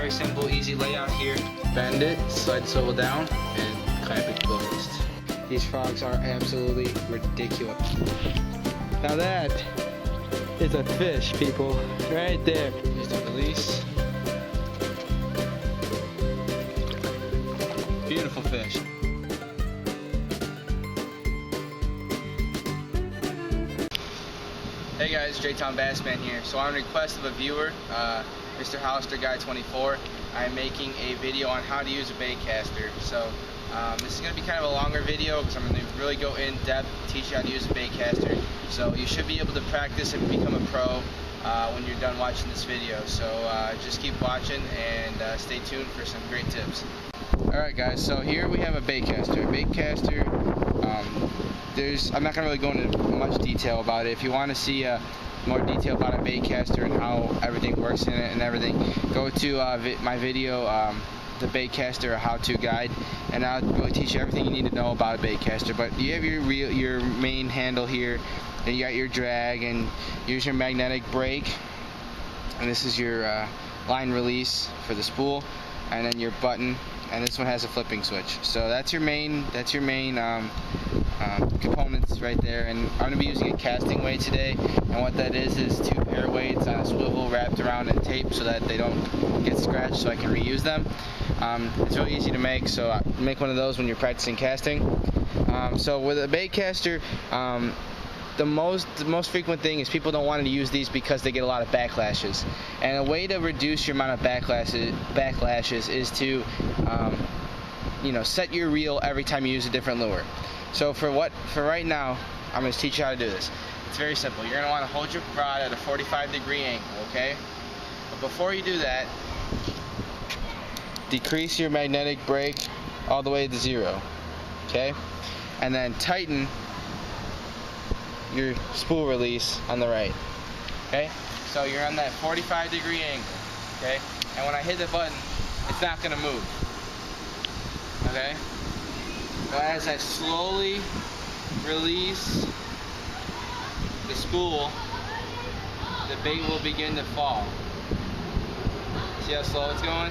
very simple, easy layout here. Bend it, slide the swivel down, and clamp it closed. These frogs are absolutely ridiculous. Now that is a fish, people, right there. Here's the release. Beautiful fish. Hey guys, J-Town Bassman here. So on request of a viewer, Mr. Hollister Guy 24, I'm making a video on how to use a baitcaster. So this is going to be kind of a longer video because I'm going to really go in depth, teach you how to use a baitcaster. So you should be able to practice and become a pro when you're done watching this video. So just keep watching and stay tuned for some great tips. Alright guys, so here we have a baitcaster. I'm not going to really go into much detail about it. If you want to see more detail about a baitcaster and how everything works in it and everything, go to my video, the Baitcaster, a how-to guide, and I'll really teach you everything you need to know about a baitcaster. But you have your main handle here, and you got your drag, and here's your magnetic brake, and this is your line release for the spool, and then your button, and this one has a flipping switch. So that's your main components right there. And I'm going to be using a casting weight today, and what that is 2 pair weights on a swivel wrapped around in tape so that they don't get scratched, so I can reuse them. It's really easy to make, so make one of those when you're practicing casting. So with a baitcaster, the most frequent thing is people don't want to use these because they get a lot of backlashes. And a way to reduce your amount of backlashes is to set your reel every time you use a different lure. So for right now, I'm going to teach you how to do this. It's very simple. You're going to want to hold your rod at a 45-degree angle, okay? But before you do that, decrease your magnetic brake all the way to 0, okay? And then tighten your spool release on the right, okay? So you're on that 45-degree angle, okay? And when I hit the button, it's not going to move, okay? So as I slowly release the spool, the bait will begin to fall. See how slow it's going?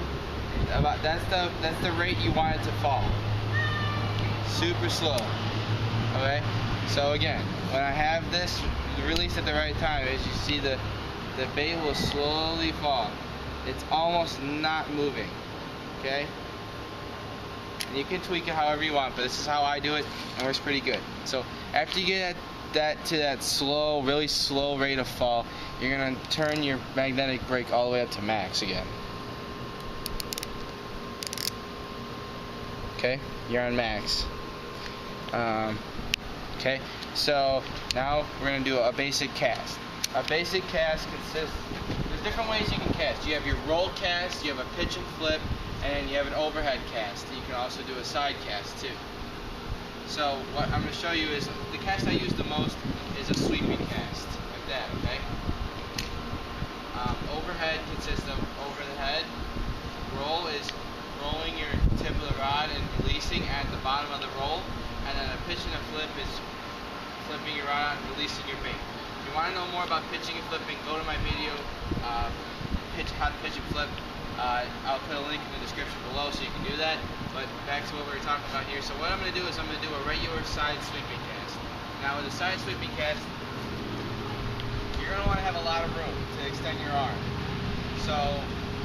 That's the rate you want it to fall. Super slow. Okay? So again, when I have this released at the right time, as you see, the bait will slowly fall. It's almost not moving. Okay? And you can tweak it however you want, but this is how I do it, and it works pretty good. So after you get that slow, really slow rate of fall, you're gonna turn your magnetic brake all the way up to max again. Okay, you're on max. Okay, so now we're gonna do a basic cast. A basic cast consists, there's different ways you can cast. You have your roll cast, you have a pitch and flip, and you have an overhead cast. You can also do a side cast too. So what I'm going to show you is, the cast I use the most is a sweeping cast, like that, okay? Overhead consists of over the head. Roll is rolling your tip of the rod and releasing at the bottom of the roll. And then a pitch and a flip is flipping your rod out and releasing your bait. If you want to know more about pitching and flipping, go to my video, how to pitch and flip. I'll put a link in the description below so you can do that. But back to what we were talking about here. So what I'm going to do is I'm going to do a regular side sweeping cast. Now with a side sweeping cast, you're going to want to have a lot of room to extend your arm. So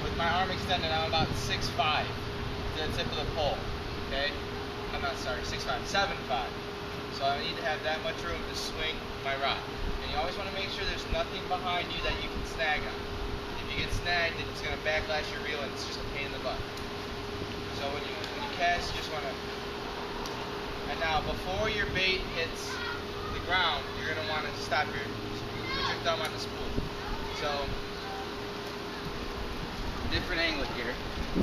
with my arm extended, I'm about 6'5" to the tip of the pole. Okay? I'm not sorry, 6'5", 7'5". So I need to have that much room to swing my rod. And you always want to make sure there's nothing behind you that you can snag on. If you get snagged, it's going to backlash your reel and it's just a pain in the butt. So when you cast, you just want to... And now before your bait hits the ground, you're going to want to put your thumb on the spool. So, different angle here.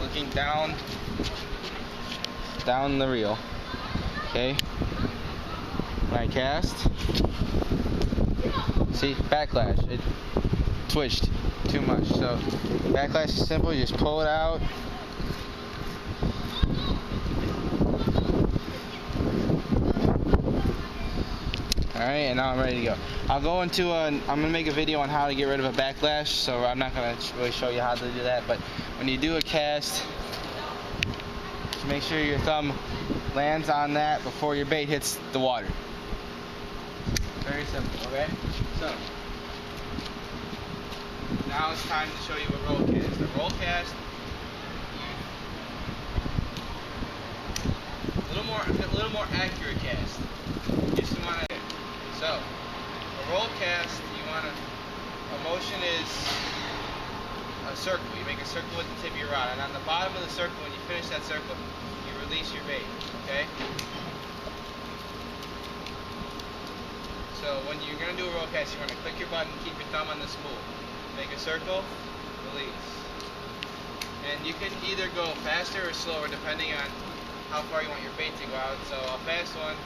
Looking down the reel. Okay? When I cast, see, backlash. It twitched too much. So backlash is simple. You just pull it out. Alright, and now I'm ready to go. I'm gonna make a video on how to get rid of a backlash, so I'm not gonna really show you how to do that, but when you do a cast, make sure your thumb lands on that before your bait hits the water. Very simple, okay? So, now it's time to show you a roll cast. A roll cast, a little more accurate cast. You just want to. So, a roll cast, a motion is a circle. You make a circle with the tip of your rod, and on the bottom of the circle, when you finish that circle, you release your bait. Okay? So when you're going to do a roll cast, you want to click your button, keep your thumb on the spool. Make a circle, release. And you can either go faster or slower depending on how far you want your bait to go out. So a fast one,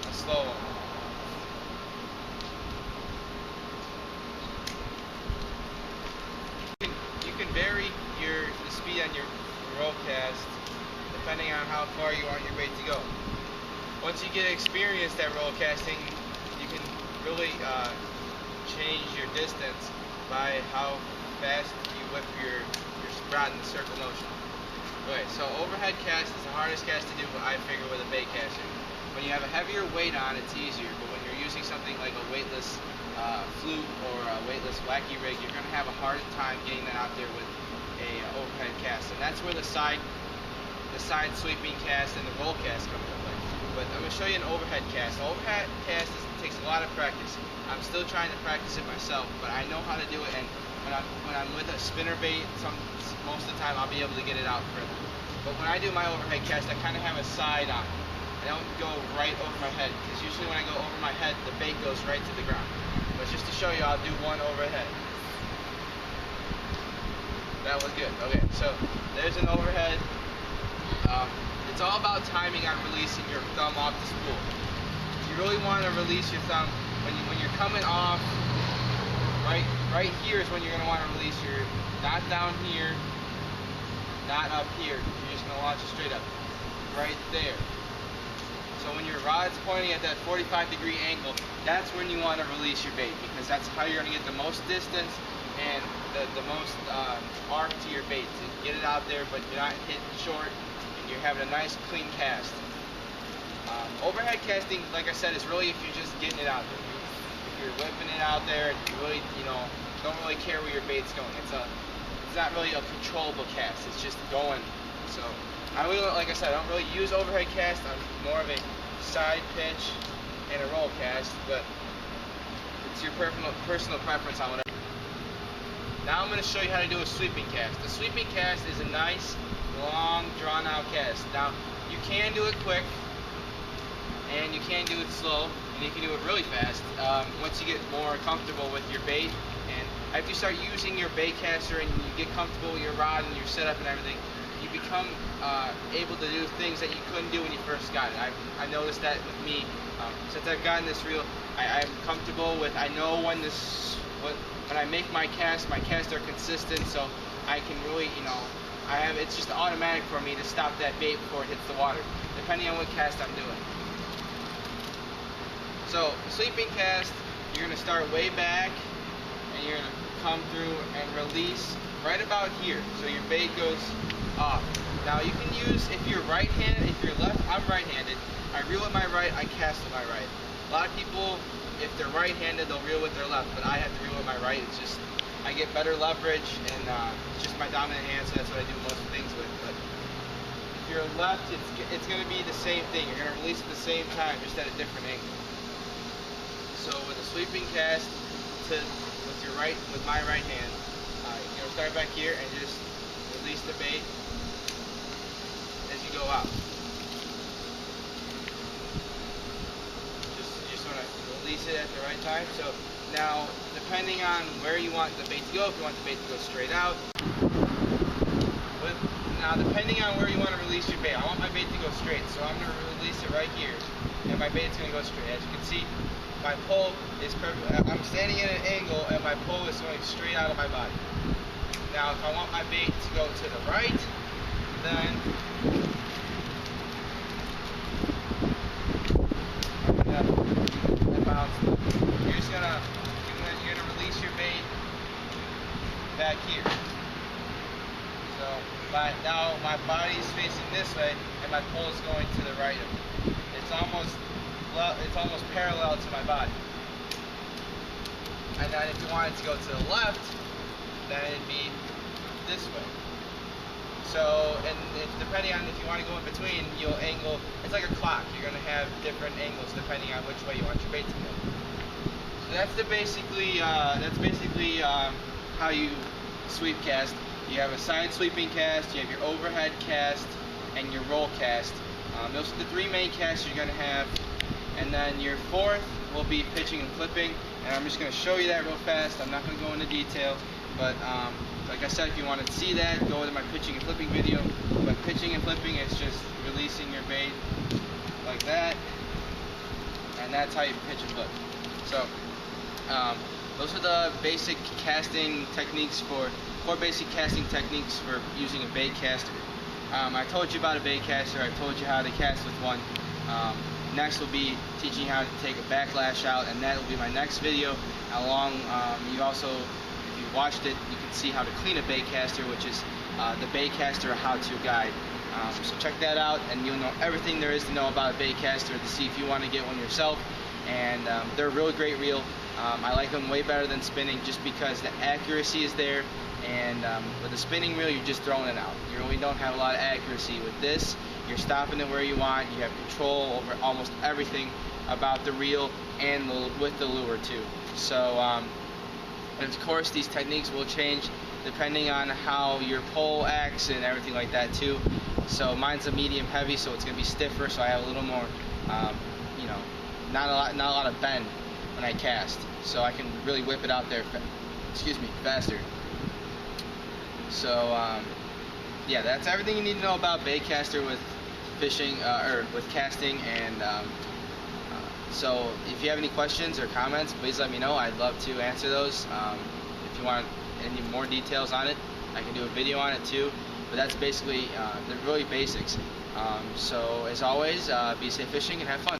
a slow one. You can vary the speed on your roll cast depending on how far you want your bait to go. Once you get experienced at roll casting, you can really change your distance by how fast you whip your rod in the circle motion. Okay, so overhead cast is the hardest cast to do, I figure, with a baitcaster. When you have a heavier weight on, it's easier, but when you're using something like a weightless flute or a weightless wacky rig, you're going to have a hard time getting that out there with a overhead cast, and that's where the side sweeping cast and the roll cast come into play. But I'm going to show you an overhead cast. An overhead cast takes a lot of practice. I'm still trying to practice it myself, but I know how to do it, and when I'm with a spinner bait, most of the time I'll be able to get it out further. But when I do my overhead cast, I kind of have a side on it. I don't go right over my head, because usually when I go over my head, the bait goes right to the ground. But just to show you, I'll do one overhead. That was good. Okay, so there's an overhead. It's all about timing on releasing your thumb off the spool. You really want to release your thumb when you're coming off. Right here is when you're going to want to release not down here, not up here. You're just going to launch it straight up. Right there. So when your rod's pointing at that 45-degree angle, that's when you want to release your bait, because that's how you're going to get the most distance and the most arc to your bait. To get it out there, but you're not hitting short, and you're having a nice clean cast. Overhead casting, like I said, is really if you're just getting it out there. If you're whipping it out there, and you really, don't really care where your bait's going. It's not really a controllable cast. It's just going. So like I said, I don't really use overhead cast. I'm more of a side pitch and a roll cast, but it's your personal preference on whatever. Now I'm going to show you how to do a sweeping cast. The sweeping cast is a nice, long, drawn-out cast. Now, you can do it quick, and you can do it slow, and you can do it really fast once you get more comfortable with your bait. And after you start using your baitcaster and you get comfortable with your rod and your setup and everything, you become able to do things that you couldn't do when you first got it. I noticed that with me. Since I've gotten this reel, I'm comfortable with, I know when I make my casts are consistent, so I can really, it's just automatic for me to stop that bait before it hits the water, depending on what cast I'm doing. So, sweeping cast, you're going to start way back, and you're going to come through and release right about here, so your bait goes off. Now, you can use, if you're right-handed, if you're left, I'm right-handed, I reel with my right, I cast with my right. A lot of people, if they're right-handed, they'll reel with their left, but I have to reel with my right. It's just, I get better leverage, and it's just my dominant hand, so that's what I do most things with. But if you're left, it's going to be the same thing. You're going to release at the same time, just at a different angle. So with a sweeping cast, with my right hand, start back here and just release the bait as you go out. You just want to release it at the right time. So now, depending on where you want the bait to go, if you want the bait to go straight out. Now, depending on where you want to release your bait, I want my bait to go straight, so I'm going to release it right here, and my bait's going to go straight. As you can see, my pull is perfect. I'm standing at an angle, and my pull is going straight out of my body. Now, if I want my bait to go to the right, then you're just gonna back here. So now my body is facing this way, and my pole is going to the right of me. It's almost parallel to my body. And then if you want it to go to the left, then it'd be this way. So, and depending on if you want to go in between, you'll angle. It's like a clock. You're going to have different angles depending on which way you want your bait to go. So that's basically how you sweep cast. You have a side sweeping cast, you have your overhead cast, and your roll cast. Those are the three main casts you're going to have. And then your fourth will be pitching and flipping. And I'm just going to show you that real fast. I'm not going to go into detail, but like I said, if you want to see that, go to my pitching and flipping video. But pitching and flipping is just releasing your bait like that, and that's how you pitch and flip. So those are the basic casting techniques four basic casting techniques for using a baitcaster. I told you about a baitcaster. I told you how to cast with one. Next will be teaching how to take a backlash out, and that will be my next video. You also, if you watched it, you can see how to clean a baitcaster, which is the Baitcaster how-to guide. So check that out, and you'll know everything there is to know about a baitcaster to see if you want to get one yourself. And they're a really great reel. I like them way better than spinning, just because the accuracy is there. And with a spinning reel, you're just throwing it out. You really don't have a lot of accuracy. With this, you're stopping it where you want. You have control over almost everything about the reel and with the lure too. So, and of course, these techniques will change depending on how your pole acts and everything like that too. So mine's a medium heavy, so it's going to be stiffer. So I have a little more, you know, not a lot of bend when I cast. So I can really whip it out there. Faster. So yeah, that's everything you need to know about baitcaster with fishing or with casting. And so if you have any questions or comments, please let me know. I'd love to answer those. If you want any more details on it, I can do a video on it too. But that's basically the really basics. So as always, be safe fishing and have fun.